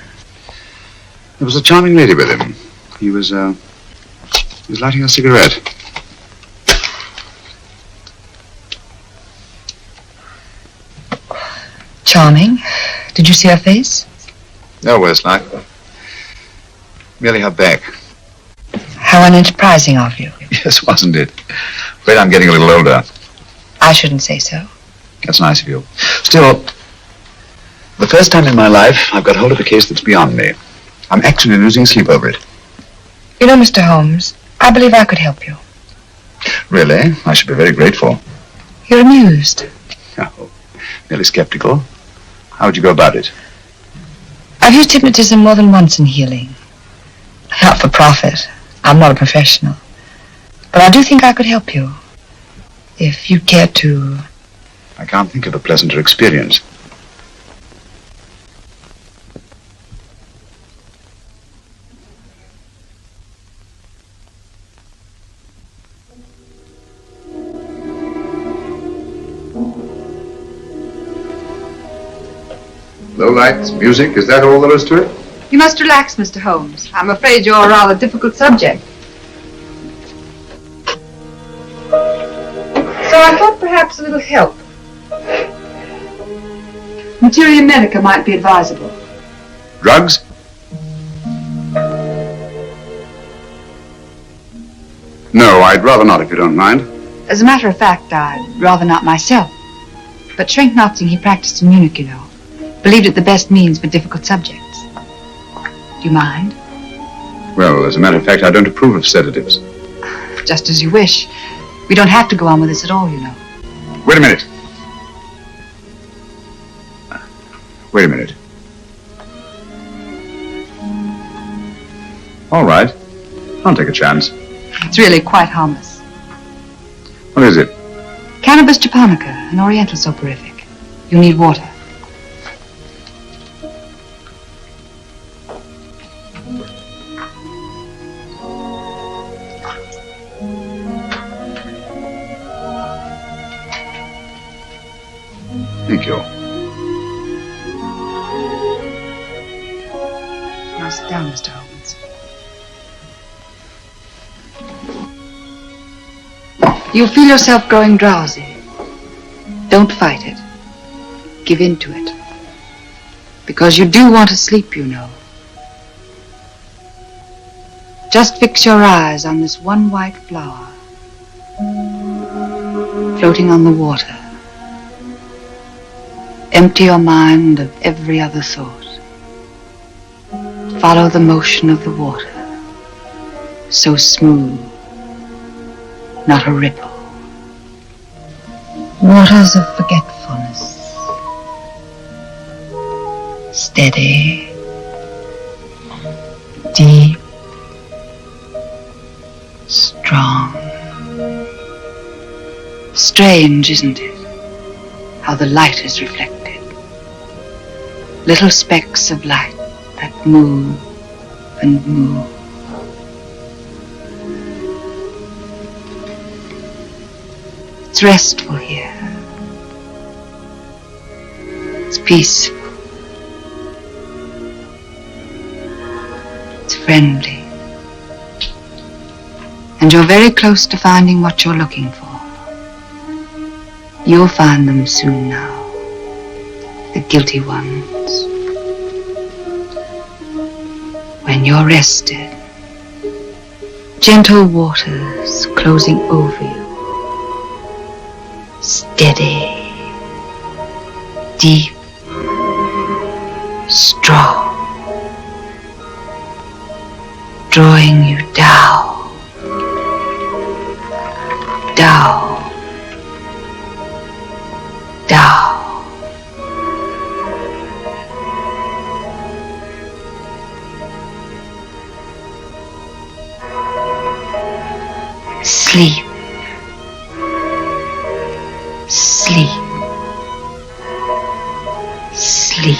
There was a charming lady with him. He was lighting a cigarette. Charming. Did you see her face? No worse like. Merely her back. How unenterprising of you. Yes, wasn't it? Afraid I'm getting a little older. I shouldn't say so. That's nice of you. Still, the first time in my life, I've got hold of a case that's beyond me. I'm actually losing sleep over it. You know, Mr. Holmes, I believe I could help you. Really? I should be very grateful. You're amused. Oh, merely skeptical. How would you go about it? I've used hypnotism more than once in healing. Not for profit. I'm not a professional. But I do think I could help you. If you'd care to... I can't think of a pleasanter experience. Low lights, music, is that all there is to it? You must relax, Mr. Holmes. I'm afraid you're a rather difficult subject. So I thought perhaps a little help. Materia medica might be advisable. Drugs? No, I'd rather not, if you don't mind. As a matter of fact, I'd rather not myself. But Schrenk-Notzing he practiced in Munich, you know. Believed it the best means for difficult subjects. Do you mind? Well, as a matter of fact, I don't approve of sedatives. Just as you wish. We don't have to go on with this at all, you know. Wait a minute. Wait a minute. All right. I'll take a chance. It's really quite harmless. What is it? Cannabis japonica, an oriental soporific. You'll need water. Thank you. Now sit down, Mr. Holmes. You'll feel yourself growing drowsy. Don't fight it. Give in to it. Because you do want to sleep, you know. Just fix your eyes on this one white flower floating on the water. Empty your mind of every other thought. Follow the motion of the water. So smooth, not a ripple. Waters of forgetfulness. Steady, deep, strong. Strange, isn't it? How the light is reflected. Little specks of light that move and move. It's restful here. It's peaceful. It's friendly. And you're very close to finding what you're looking for. You'll find them soon now. The guilty ones. When you're rested, gentle waters closing over you. Steady, deep, strong, drawing you down, down, down. Sleep. Sleep. Sleep.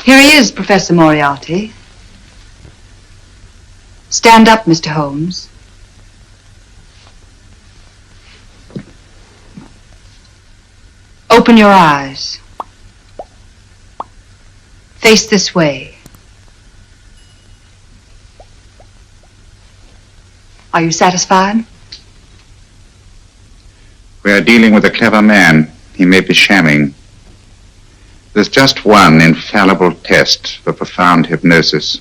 Here he is, Professor Moriarty. Stand up, Mr. Holmes. Open your eyes. Face this way. Are you satisfied? We are dealing with a clever man. He may be shamming. There's just one infallible test for profound hypnosis.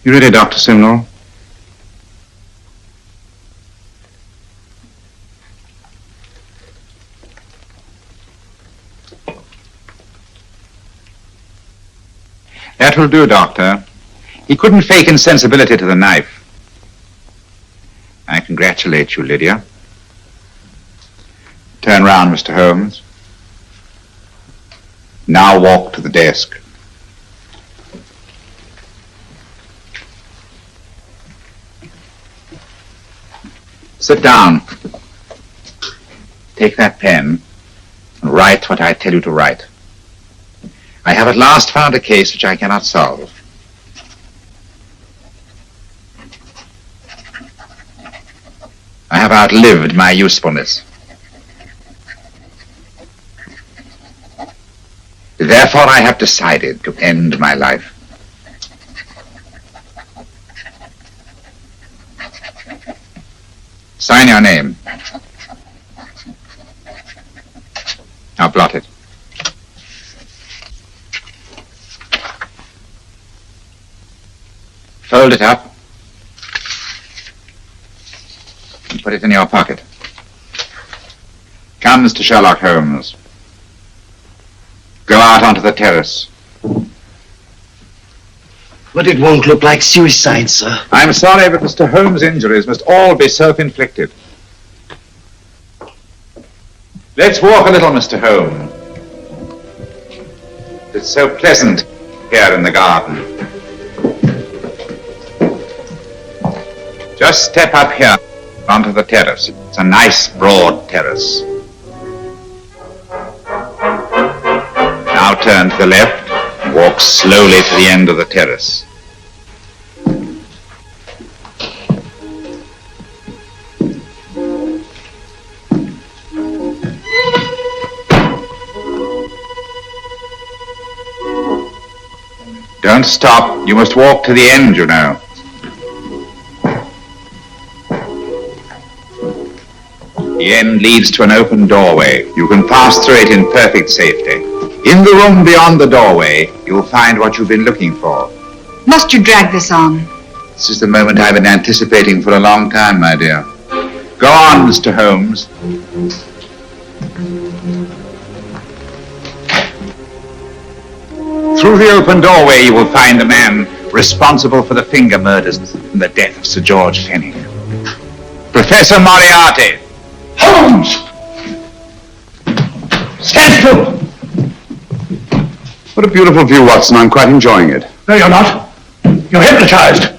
You ready, Dr. Simnel? That will do, Doctor. He couldn't fake insensibility to the knife. I congratulate you, Lydia. Turn round, Mr. Holmes. Now walk to the desk. Sit down. Take that pen and write what I tell you to write. I have at last found a case which I cannot solve. I have outlived my usefulness. Therefore, I have decided to end my life. Sign your name. Now blot it. Fold it up and put it in your pocket. Come, Mr. Sherlock Holmes. Go out onto the terrace. But it won't look like suicide, sir. I'm sorry, but Mr. Holmes' injuries must all be self-inflicted. Let's walk a little, Mr. Holmes. It's so pleasant here in the garden. Just step up here onto the terrace. It's a nice, broad terrace. Now turn to the left, walk slowly to the end of the terrace. Don't stop. You must walk to the end, you know. The end leads to an open doorway. You can pass through it in perfect safety. In the room beyond the doorway, you'll find what you've been looking for. Must you drag this on? This is the moment I've been anticipating for a long time, my dear. Go on, Mr. Holmes. Through the open doorway, you will find the man responsible for the finger murders and the death of Sir George Fenning. Professor Moriarty. Holmes! Stand still! What a beautiful view, Watson. I'm quite enjoying it. No, you're not. You're hypnotized.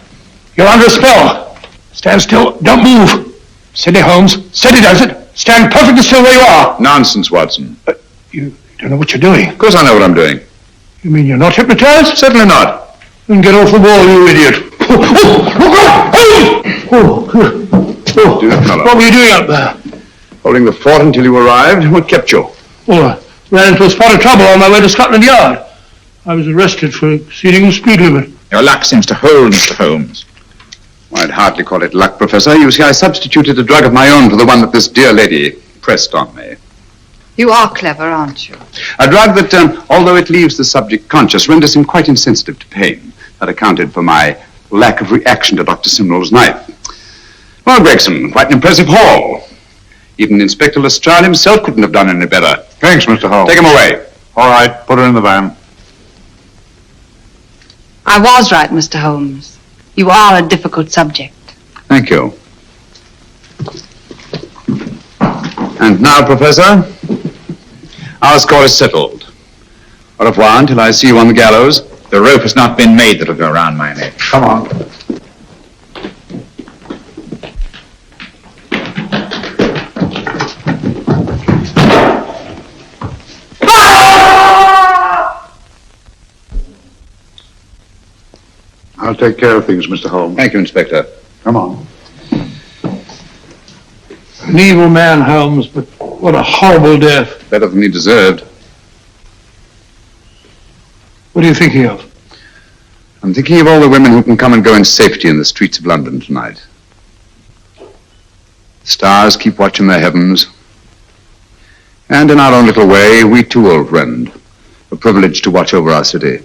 You're under a spell. Stand still. Don't move. Steady, Holmes. Steady does it. Stand perfectly still where you are. Nonsense, Watson. You don't know what you're doing. Of course I know what I'm doing. You mean you're not hypnotized? Certainly not. Then get off the wall, you idiot. Dear fellow. What were you doing up there? Holding the fort until you arrived. What kept you? Well, I ran into a spot of trouble on my way to Scotland Yard. I was arrested for exceeding the speed limit. Your luck seems to hold, Mr. Holmes. Well, I'd hardly call it luck, Professor. You see, I substituted a drug of my own for the one that this dear lady pressed on me. You are clever, aren't you? A drug that, although it leaves the subject conscious, renders him quite insensitive to pain. That accounted for my lack of reaction to Dr. Simnel's knife. Well, Gregson, quite an impressive haul. Even Inspector Lestrade himself couldn't have done any better. Thanks, Mr. Holmes. Take him away. All right, put her in the van. I was right, Mr. Holmes. You are a difficult subject. Thank you. And now, Professor, our score is settled. Au revoir until I see you on the gallows. The rope has not been made that'll go around my neck. Come on. I'll take care of things, Mr. Holmes. Thank you, Inspector. Come on. An evil man, Holmes, but what a horrible death. Better than he deserved. What are you thinking of? I'm thinking of all the women who can come and go in safety in the streets of London tonight. Stars keep watch in the heavens. And in our own little way, we too, old friend, are privileged to watch over our city.